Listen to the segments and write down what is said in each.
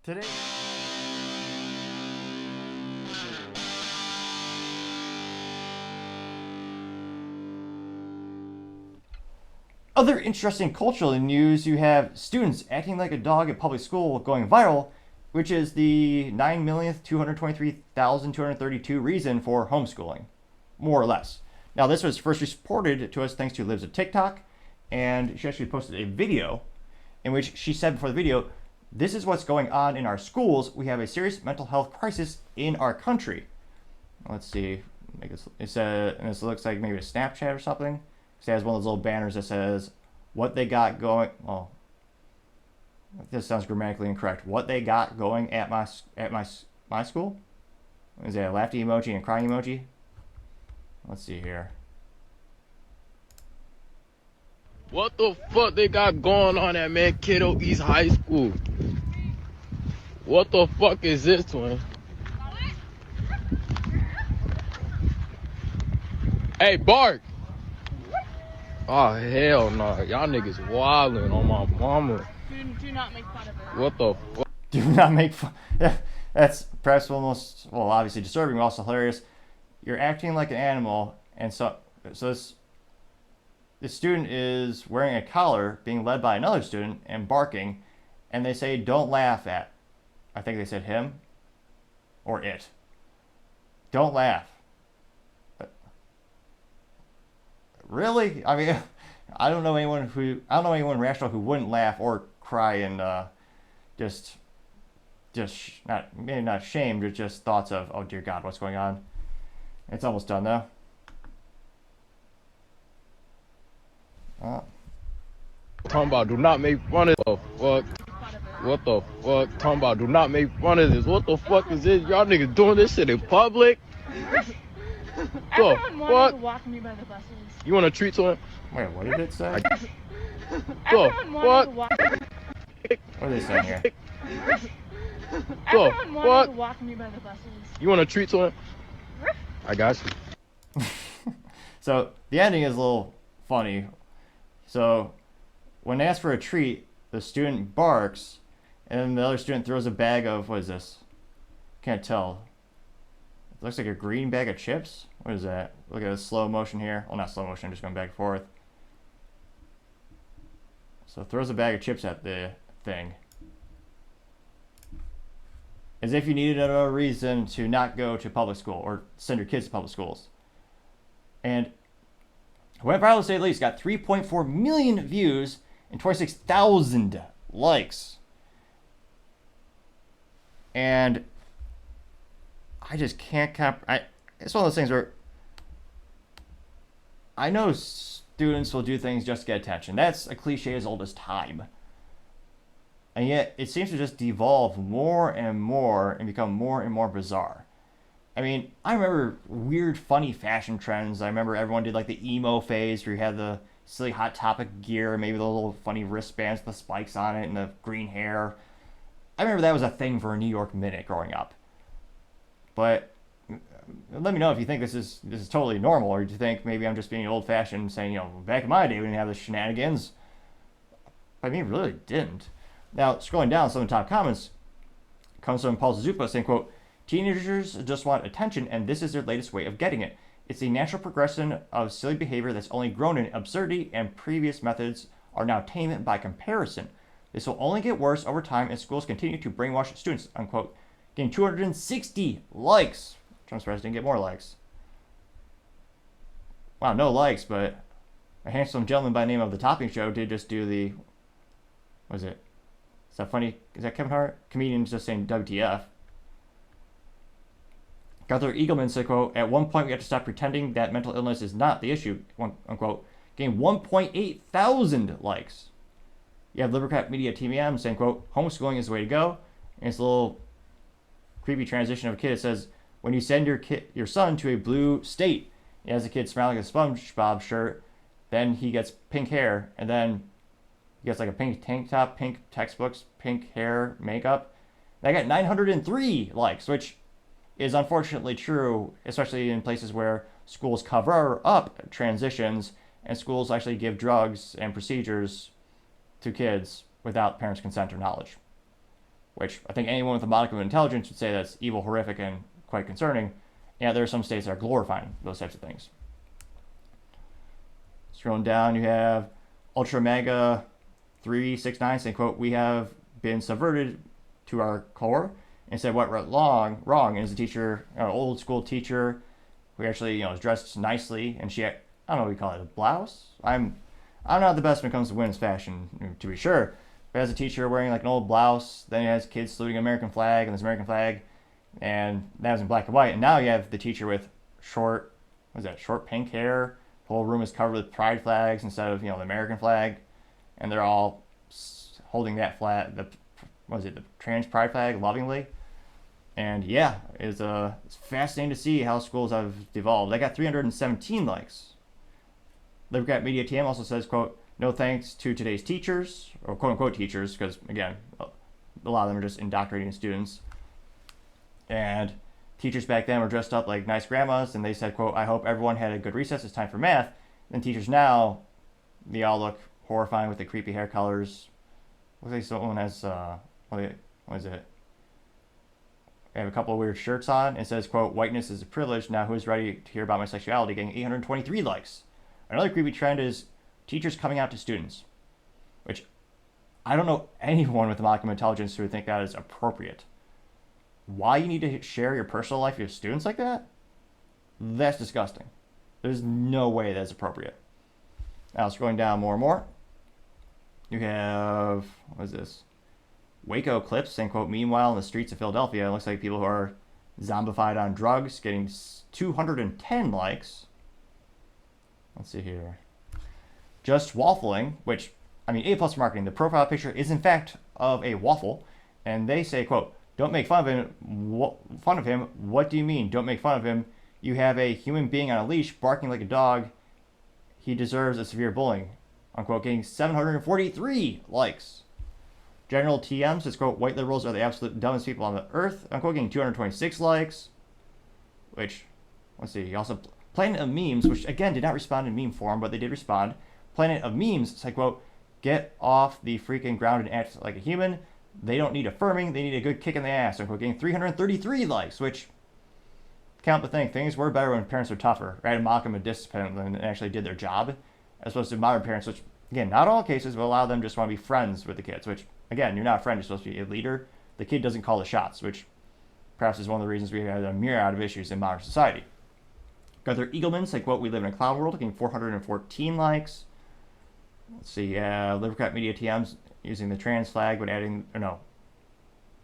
Today, other interesting cultural news, you have students acting like a dog at public school going viral, which is the 9,223,232 reason for homeschooling, more or less. Now, this was first reported to us thanks to Lives of TikTok, and she actually posted a video in which she said before the video, "This is what's going on in our schools. We have a serious mental health crisis in our country." Let's see. It says, and this looks like maybe a Snapchat or something. It has one of those little banners that says, "What they got going." Well, this sounds grammatically incorrect. "What they got going at my school." Is it a laughing emoji and a crying emoji? Let's see here. What the fuck they got going on at Mankato East High School? What the fuck is this one? Hey, Bark! Oh, hell no. Y'all niggas wildin' on my mama. Do not make fun of her. What the fuck? Do not make fun. That's perhaps almost, well, obviously disturbing, but also hilarious. You're acting like an animal, and so this student is wearing a collar, being led by another student, and barking, and they say, "Don't laugh at." I think they said him or it. Don't laugh. Really? I mean, I don't know anyone rational who wouldn't laugh or cry and just not, maybe not shamed, but just thoughts of, "Oh dear God, what's going on?" It's almost done though. Talking about do not make fun of the fuck. What the fuck? Talking about do not make fun of this. What the fuck is this? Y'all niggas doing this shit in public? Everyone wanted to walk me by the buses. You want a treat to him? Wait, what did it say? Everyone wanted to walk. What are they saying here? Everyone wanted to walk me by the buses. You want a treat to him? I got you. So the ending is a little funny. So when they ask for a treat, the student barks, and then the other student throws a bag of, what is this? Can't tell. It looks like a green bag of chips. What is that? Look at the slow motion here. Well, not slow motion, just going back and forth. So throws a bag of chips at the thing. As if you needed another reason to not go to public school or send your kids to public schools. And went viral to say the least, got 3.4 million views and 26,000 likes. And I just can't it's one of those things where I know students will do things just to get attention. That's a cliche as old as time. And yet it seems to just devolve more and more and become more and more bizarre. I mean, I remember weird, funny fashion trends. I remember everyone did like the emo phase where you had the silly Hot Topic gear, maybe the little funny wristbands with the spikes on it and the green hair. I remember that was a thing for a New York Minute growing up. But let me know if you think this is totally normal, or do you think maybe I'm just being old-fashioned, saying, back in my day we didn't have the shenanigans. I mean, really didn't. Now, scrolling down, some of the top comments comes from Paul Zupa saying, quote, "Teenagers just want attention, and this is their latest way of getting it. It's a natural progression of silly behavior that's only grown in absurdity, and previous methods are now tame by comparison. This will only get worse over time as schools continue to brainwash students," unquote. Getting 260 likes. I'm surprised I didn't get more likes. Wow, no likes, but a handsome gentleman by the name of The Topping Show did just do the, what is it? Is that funny? Is that Kevin Hart? Comedians just saying WTF. Gunther Eagleman said, quote, "At one point we have to stop pretending that mental illness is not the issue," unquote. Getting 1.8 thousand likes. You have Libercat Media TVM saying, quote, "Homeschooling is the way to go." And it's a little creepy transition of a kid. It says, "When you send your son to a blue state," he has a kid smiling like a SpongeBob shirt, then he gets pink hair, and then he gets like a pink tank top, pink textbooks, pink hair, makeup. And I got 903 likes, which is unfortunately true, especially in places where schools cover up transitions and schools actually give drugs and procedures to kids without parents' consent or knowledge. which I think anyone with a modicum of intelligence would say that's evil, horrific, and quite concerning. Yeah, there are some states that are glorifying those types of things. Scrolling down, you have Ultra Mega 369 saying, quote, "We have been subverted to our core and said what went wrong." And as a teacher, an old school teacher who actually, is dressed nicely, and she, I don't know what you call it, a blouse? I'm not the best when it comes to women's fashion, to be sure. But as a teacher wearing like an old blouse, then he has kids saluting an American flag and this American flag, and that was in black and white. And now you have the teacher with short pink hair. The whole room is covered with pride flags instead of, the American flag. And they're all holding that flag, the trans pride flag lovingly. And yeah, it's fascinating to see how schools have evolved. I got 317 likes. Libercat Media TM also says, quote, "No thanks to today's teachers," or quote unquote teachers, because again, a lot of them are just indoctrinating students. And teachers back then were dressed up like nice grandmas, and they said, quote, "I hope everyone had a good recess. It's time for math." And teachers now, they all look horrifying with the creepy hair colors. Looks like someone has, what is it? They have a couple of weird shirts on. It says, quote, "Whiteness is a privilege. Now who's ready to hear about my sexuality?" Getting 823 likes. Another creepy trend is teachers coming out to students, which I don't know anyone with a modicum of intelligence who would think that is appropriate. Why you need to share your personal life with your students like that? That's disgusting. There's no way that's appropriate. Now, scrolling down more and more, you have, what is this? Waco clips saying, quote, "Meanwhile, in the streets of Philadelphia, it looks like people who are zombified on drugs," getting 210 likes. Let's see here. Just waffling, which, A+ for marketing. The profile picture is, in fact, of a waffle. And they say, quote, "Don't make fun of him. What do you mean, don't make fun of him? You have a human being on a leash barking like a dog. He deserves a severe bullying," unquote, getting 743 likes. General TM says, quote, "White liberals are the absolute dumbest people on the earth," unquote, getting 226 likes. Which, let's see, also Planet of Memes, which again did not respond in meme form, but they did respond. Planet of Memes said, quote, "Get off the freaking ground and act like a human. They don't need affirming, they need a good kick in the ass," unquote, getting 333 likes, which, count the thing, things were better when parents were tougher, right? And mock them and discipline them and actually did their job, as opposed to modern parents, which, again, not all cases, but a lot of them just want to be friends with the kids, which, again, you're not a friend, you're supposed to be a leader. The kid doesn't call the shots, which perhaps is one of the reasons we have a myriad of issues in modern society. Gunther Eagleman said, quote, "We live in a cloud world," getting 414 likes. Let's see, Libercat Media TM's using the trans flag, but adding, or no,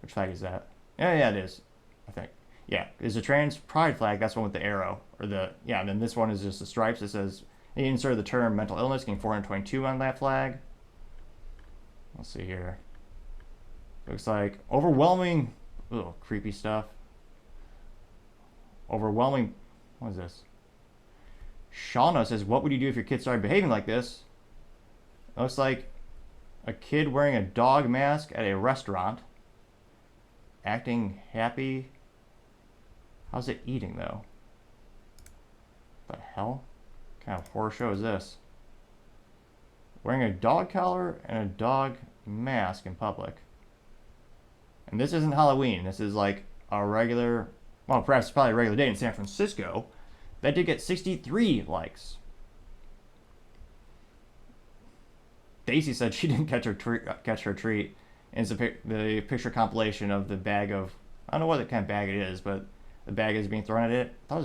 which flag is that? Yeah, it is, I think. Yeah, there's a trans pride flag, that's the one with the arrow, and then this one is just the stripes. It says, he inserted the term mental illness, getting 422 on that flag. Let's see here. Looks like overwhelming, creepy stuff. Overwhelming, what is this? Shauna says, "What would you do if your kid started behaving like this?" It looks like a kid wearing a dog mask at a restaurant, acting happy. How's it eating, though? What the hell? What kind of horror show is this? Wearing a dog collar and a dog mask in public. And this isn't Halloween. This is like a regular, well, perhaps probably a regular day in San Francisco. That did get 63 likes. Daisy said she didn't catch her treat. And it's the picture compilation of the bag of, I don't know what kind of bag it is, but the bag is being thrown at it. I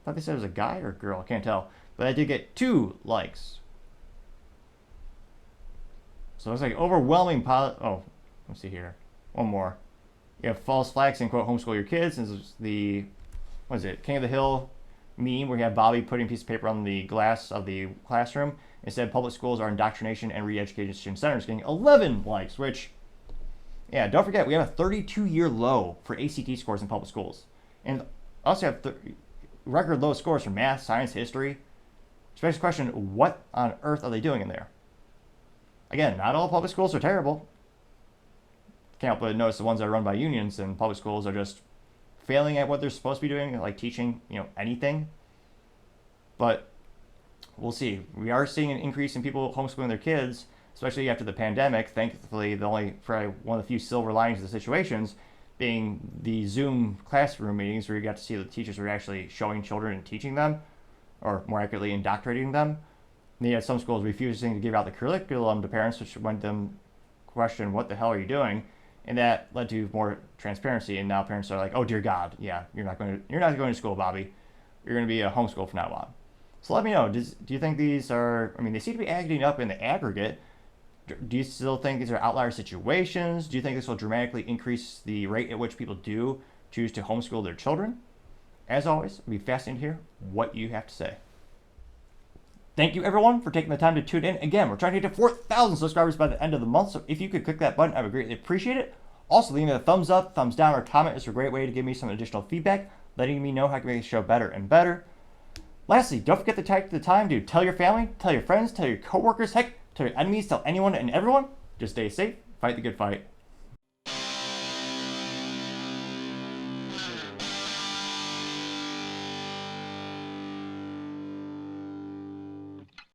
thought they said it was a guy or a girl. I can't tell. But I did get 2 likes. So it's like overwhelming. Let's see here. One more. You have false flags saying, quote, "Homeschool your kids." And this is the, what is it, King of the Hill meme where you have Bobby putting a piece of paper on the glass of the classroom. Instead, public schools are indoctrination and re-education centers, getting 11 likes, which, yeah, don't forget, we have a 32-year low for ACT scores in public schools. And also have record low scores for math, science, history. Especially question, what on earth are they doing in there? Again, not all public schools are terrible. Can't help but notice the ones that are run by unions and public schools are just failing at what they're supposed to be doing, like teaching, anything. But we'll see. We are seeing an increase in people homeschooling their kids, especially after the pandemic. Thankfully, probably one of the few silver linings of the situations being the Zoom classroom meetings where you got to see the teachers were actually showing children and teaching them, or more accurately, indoctrinating them. And you had some schools refusing to give out the curriculum to parents, which made them question, what the hell are you doing? And that led to more transparency. And now parents are like, oh dear God, yeah, you're not going to school, Bobby. You're going to be a homeschool from now on. So let me know. Do you think these are? I mean, they seem to be adding up in the aggregate. Do you still think these are outlier situations? Do you think this will dramatically increase the rate at which people do choose to homeschool their children? As always, it'll be fascinating to hear what you have to say. Thank you, everyone, for taking the time to tune in. Again, we're trying to get to 4,000 subscribers by the end of the month, so if you could click that button, I would greatly appreciate it. Also, leaving a thumbs up, thumbs down, or comment is a great way to give me some additional feedback, letting me know how I can make the show better and better. Lastly, don't forget to take the time to tell your family, tell your friends, tell your coworkers, heck, tell your enemies, tell anyone and everyone. Just stay safe, fight the good fight,